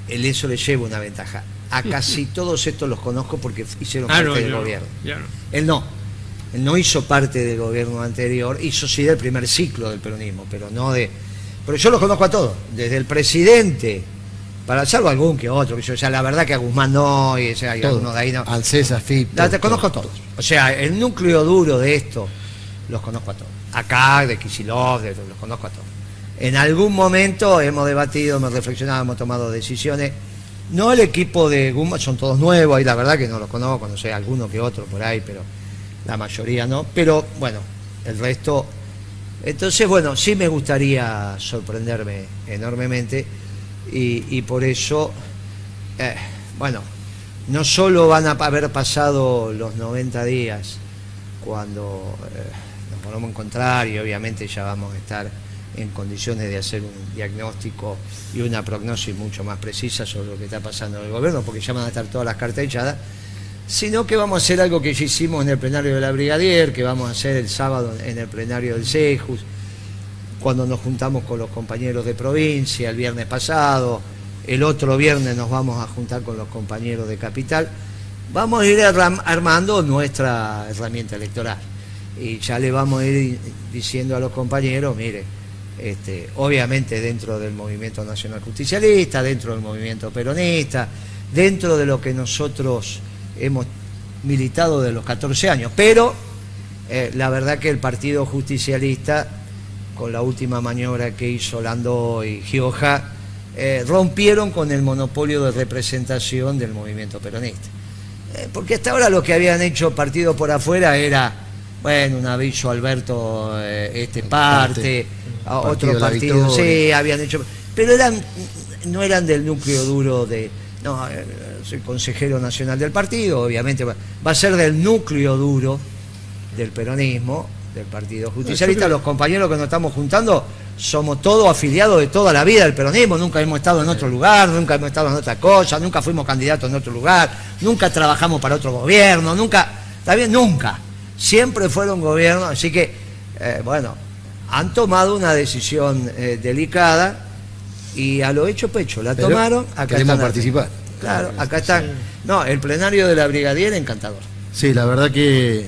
eso le lleva una ventaja. A casi todos estos los conozco porque hicieron parte del gobierno. Él no hizo parte del gobierno anterior, hizo sí del primer ciclo del peronismo, pero no de... Pero yo los conozco a todos, desde el presidente, para salvo algún que otro, o sea, la verdad que a Guzmán no, y o sea, algunos de ahí no. ANSES, FIP. Te conozco a todos. O sea, el núcleo duro de esto, los conozco a todos. Acá, de Kicillof, los conozco a todos. En algún momento hemos debatido, hemos reflexionado, hemos tomado decisiones. No el equipo de Guzmán, son todos nuevos, ahí la verdad que no los conozco, no sé, alguno que otro por ahí, pero la mayoría no. Pero bueno, el resto... Entonces, bueno, sí me gustaría sorprenderme enormemente y por eso, bueno, no solo van a haber pasado los 90 días cuando nos podemos encontrar y obviamente ya vamos a estar en condiciones de hacer un diagnóstico y una prognosis mucho más precisa sobre lo que está pasando en el gobierno, porque ya van a estar todas las cartas echadas, sino que vamos a hacer algo que ya hicimos en el plenario de la Brigadier, que vamos a hacer el sábado en el plenario del CEJUS, cuando nos juntamos con los compañeros de provincia el viernes pasado, el otro viernes nos vamos a juntar con los compañeros de Capital, vamos a ir armando nuestra herramienta electoral y ya le vamos a ir diciendo a los compañeros, mire, obviamente dentro del movimiento nacional justicialista, dentro del movimiento peronista, dentro de lo que nosotros hemos militado de los 14 años, pero la verdad que el Partido Justicialista, con la última maniobra que hizo Landó y Gioja, rompieron con el monopolio de representación del movimiento peronista, porque hasta ahora lo que habían hecho partido por afuera era, bueno, un aviso Alberto parte, a otro partido, sí, habían hecho, pero no eran del núcleo duro de, no, soy consejero nacional del partido, obviamente va a ser del núcleo duro del peronismo, del Partido Justicialista. Los compañeros que nos estamos juntando somos todos afiliados de toda la vida del peronismo, nunca hemos estado en otro lugar, nunca hemos estado en otra cosa, nunca fuimos candidatos en otro lugar, nunca trabajamos para otro gobierno, nunca, está bien, nunca, siempre fueron gobiernos, así que, bueno, han tomado una decisión delicada y a lo hecho pecho la tomaron. Acá queremos están participar. Claro, acá están. No, el plenario de la Brigadier, encantador. Sí, la verdad que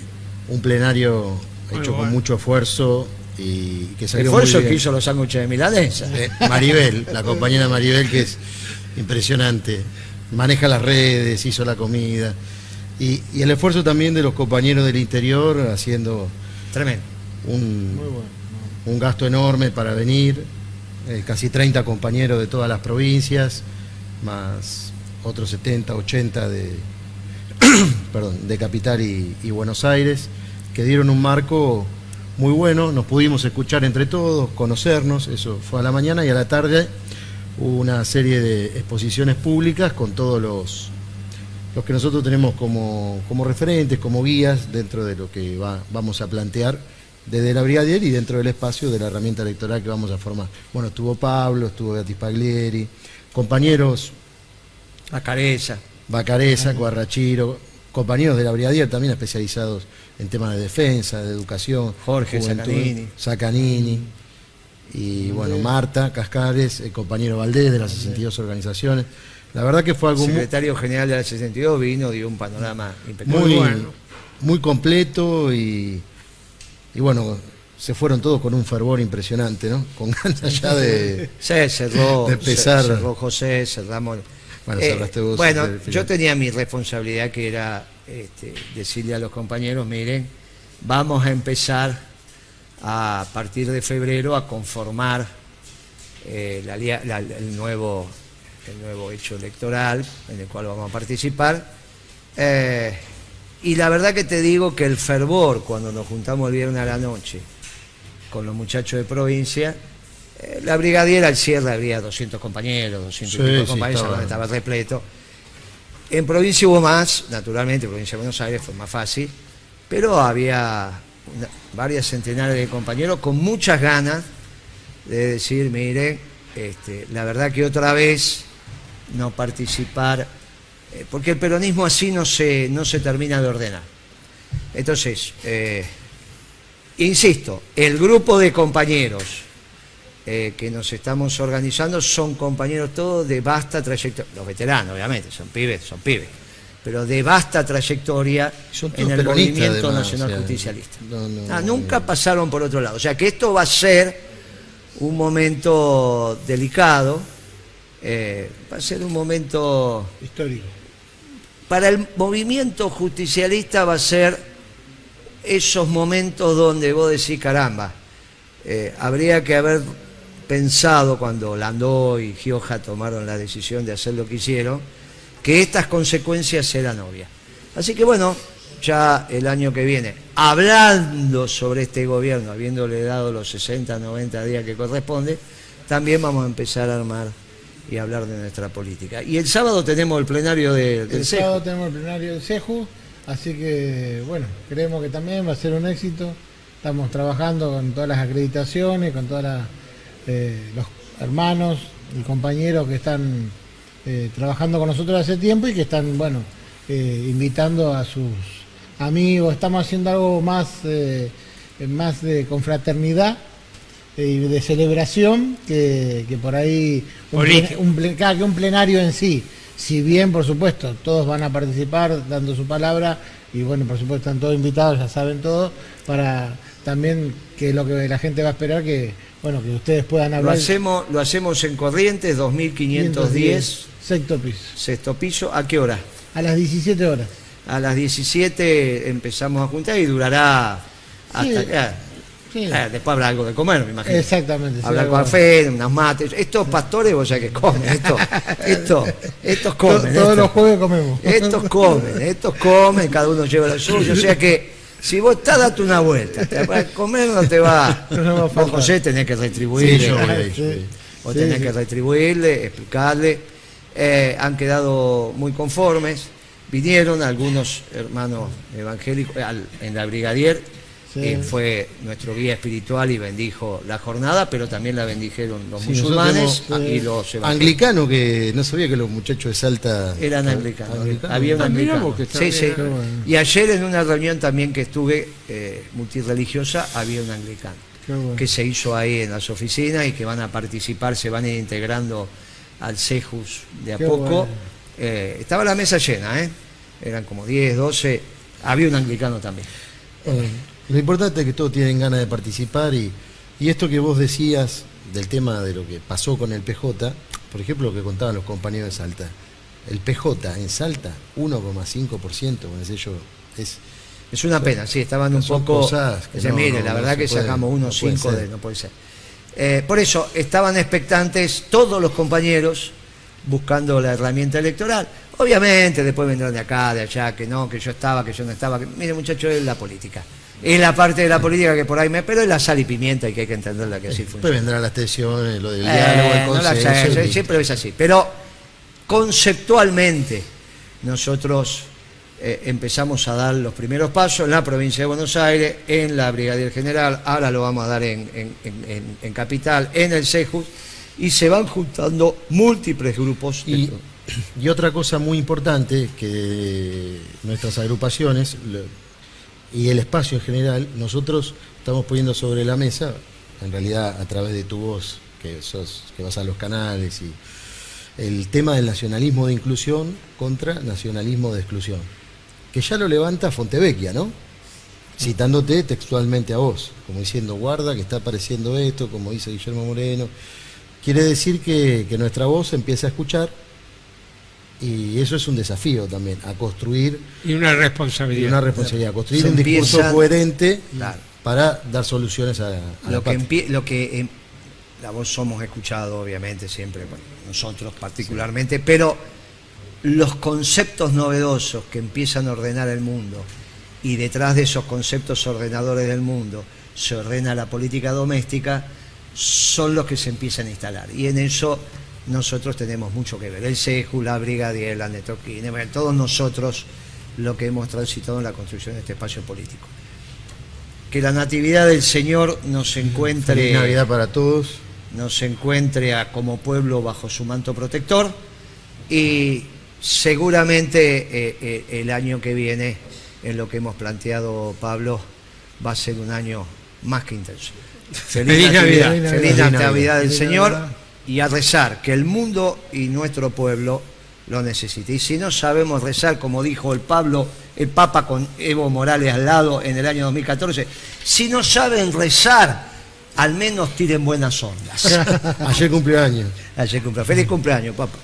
un plenario hecho bueno. con mucho esfuerzo y que El salió muy esfuerzo bien. que hizo los sándwiches de milanesa. Maribel, la compañera Maribel, que es impresionante, maneja las redes, hizo la comida y el esfuerzo también de los compañeros del interior haciendo Tremendo. un gasto enorme para venir, casi 30 compañeros de todas las provincias, más otros 70, 80 de Capital y Buenos Aires, que dieron un marco muy bueno, nos pudimos escuchar entre todos, conocernos, eso fue a la mañana, y a la tarde hubo una serie de exposiciones públicas con todos los que nosotros tenemos como referentes, como guías dentro de lo que vamos a plantear desde la Brigadier y dentro del espacio de la herramienta electoral que vamos a formar. Bueno, estuvo Pablo, estuvo Beatriz Paglieri, compañeros Acareza. Bacareza, Cuarrachiro, compañeros de la Brigadier también especializados en temas de defensa, de educación. Jorge juventud, Sacanini. Sacanini. Y bueno, Marta Cascares, el compañero Valdés de las 62 organizaciones. La verdad que fue algo El secretario general de la 62 vino, dio un panorama impecable. muy, bueno. muy completo y bueno, se fueron todos con un fervor impresionante, ¿no? Con ganas ya de... Se cerró, de empezar. cerró José, cerramos. Bueno, cerraste vos. Bueno, el final. yo tenía mi responsabilidad que era decirle a los compañeros, miren, vamos a empezar a partir de febrero a conformar el nuevo hecho electoral en el cual vamos a participar. Y la verdad que te digo que el fervor cuando nos juntamos el viernes a la noche con los muchachos de provincia, la Brigadier al cierre había 200 compañeros, 200 y pico compañeros, estaba repleto. En provincia hubo más, naturalmente, en provincia de Buenos Aires fue más fácil, pero había varias centenares de compañeros con muchas ganas de decir, miren, la verdad que otra vez no participar, porque el peronismo así no se termina de ordenar. Entonces, insisto, el grupo de compañeros que nos estamos organizando son compañeros todos de vasta trayectoria, los veteranos obviamente, son pibes, pero de vasta trayectoria en el movimiento nacional justicialista. Nunca pasaron por otro lado. O sea que esto va a ser un momento delicado, va a ser un momento Histórico. para el movimiento justicialista, va a ser esos momentos donde vos decís, caramba, habría que haber pensado cuando Landó y Gioja tomaron la decisión de hacer lo que hicieron, que estas consecuencias eran obvias. Así que bueno, ya el año que viene, hablando sobre este gobierno, habiéndole dado los 60, 90 días que corresponde, también vamos a empezar a armar y hablar de nuestra política. Y el sábado tenemos el plenario del El CEJU. sábado tenemos el plenario del CEJU, así que bueno, creemos que también va a ser un éxito. Estamos trabajando con todas las acreditaciones, con todos los hermanos y compañeros que están trabajando con nosotros hace tiempo y que están, bueno, invitando a sus amigos. Estamos haciendo algo más de confraternidad y de celebración que por ahí un plenario en sí. Si bien, por supuesto, todos van a participar dando su palabra y bueno, por supuesto están todos invitados, ya saben todo, para también que lo que la gente va a esperar que bueno, que ustedes puedan hablar. Lo hacemos en Corrientes, 2510, sexto piso. ¿A qué hora? A las 17 horas. A las 17 empezamos a juntar y durará hasta... Sí. Después habrá algo de comer, me imagino. Exactamente. Hablar con café, unas mates. Estos pastores, vos sabés que comen. Estos comen. Todos los jueves comemos. Estos comen, cada uno lleva lo suyo. O sea que si vos estás, date una vuelta. Para comer no te va. No vos, José, tenés que retribuirle. Vos tenés que retribuirle, explicarle. Han quedado muy conformes. Vinieron algunos hermanos evangélicos en la Brigadier. Fue nuestro guía espiritual y bendijo la jornada, pero también la bendijeron los musulmanes y los evangélicos. Anglicano, que no sabía que los muchachos de Salta eran anglicanos. Había un anglicano. Sí. Y ayer en una reunión también que estuve multirreligiosa, había un anglicano que se hizo ahí en las oficinas y que van a participar, se van a ir integrando al CEJUS de a poco. Estaba la mesa llena, eran como 10, 12, había un anglicano también. Lo importante es que todos tienen ganas de participar y esto que vos decías del tema de lo que pasó con el PJ, por ejemplo, lo que contaban los compañeros de Salta. El PJ en Salta, 1,5%, como decía yo, es una pena, sí, estaban un poco... Mire, la verdad que sacamos 1,5 de... No puede ser. Por eso, estaban expectantes todos los compañeros buscando la herramienta electoral. Obviamente, después vendrán de acá, de allá, que no, que yo estaba, que yo no estaba. Mire, muchachos, es la política. Es la parte de la política que por ahí pero es la sal y pimienta y que hay que entenderla que así funciona. Después vendrán las tensiones, lo del diálogo, el consenso. Siempre es así. Pero conceptualmente nosotros empezamos a dar los primeros pasos en la provincia de Buenos Aires, en la Brigadier General, ahora lo vamos a dar en Capital, en el CEJUS, y se van juntando múltiples grupos. Y otra cosa muy importante, que nuestras agrupaciones y el espacio en general, nosotros estamos poniendo sobre la mesa, en realidad a través de tu voz, que vas a los canales, y el tema del nacionalismo de inclusión contra nacionalismo de exclusión, que ya lo levanta Fontevecchia, ¿no? Citándote textualmente a vos, como diciendo, guarda que está apareciendo esto, como dice Guillermo Moreno. Quiere decir que nuestra voz empieza a escuchar, y eso es un desafío también, a construir... Y una responsabilidad. A construir un discurso coherente, claro, para dar soluciones a la patria. La voz somos escuchado, obviamente, siempre, bueno, nosotros particularmente, pero los conceptos novedosos que empiezan a ordenar el mundo, y detrás de esos conceptos ordenadores del mundo se ordena la política doméstica, son los que se empiezan a instalar. Y en eso nosotros tenemos mucho que ver. El CEJU, la Brigadier, la Netroquine, todos nosotros lo que hemos transitado en la construcción de este espacio político. Que la Natividad del Señor nos encuentre... Feliz Navidad para todos. Nos encuentre como pueblo bajo su manto protector, y seguramente el año que viene, en lo que hemos planteado, Pablo, va a ser un año más que intenso. Feliz Navidad. Feliz Navidad del Feliz Señor, Navidad. y a rezar, que el mundo y nuestro pueblo lo necesite. Y si no sabemos rezar, como dijo el Papa con Evo Morales al lado en el año 2014, si no saben rezar, al menos tiren buenas ondas. Ayer cumplió años. Feliz cumpleaños, Papa.